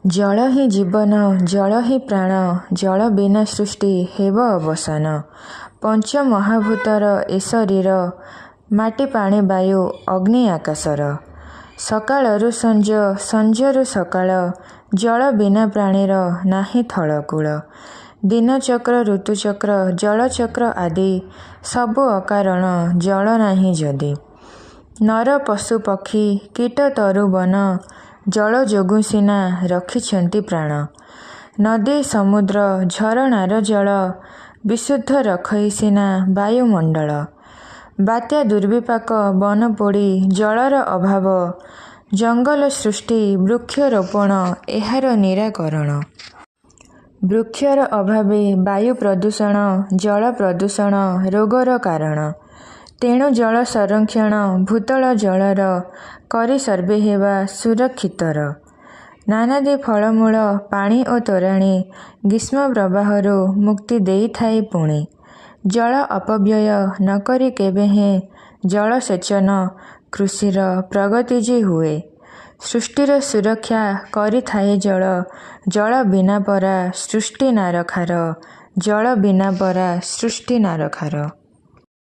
जल ही जीवन जल ही प्राण जल बिना सृष्टि हेब अवसान। पंच महाभूतर ए शरीर माटी पानी वायु अग्नि आकाशर। सकाळरू संज संजरू सकाळ जल बिना प्राणीर नाही थळकूळ। दिनचक्र ऋतुचक्र जलचक्र आदि सबु अकारण जल नाही जदि। नर पशु पक्षी कीट तरु वन जल जोगु सिना रखिछन्ति प्राण। नदी समुद्र झरणार जल विशुद्ध रखई सिना वायुमंडल। बात्या दुर्विपाक वन पोड़ी जलर अभाव जंगल सृष्टि वृक्षरोपण एहार निराकरण। वृक्षर अभावे वायु प्रदूषण जल प्रदूषण रोगर कारण। तेणु जल संरक्षण भूतल जलर करी सर्वे हेबा सुरक्षितर। नानादी फलमूल पानी और तोराणी ग्रीष्म प्रवाहरु मुक्ति देई थाई पुणी। जल अपव्यय न करी केबेहे जल सेचन कृषिर प्रगति जे हुए। सृष्टिर सुरक्षा करी थाए जल जल बिना परा सृष्टि नारखार जल बिना परा सृष्टि नारखार।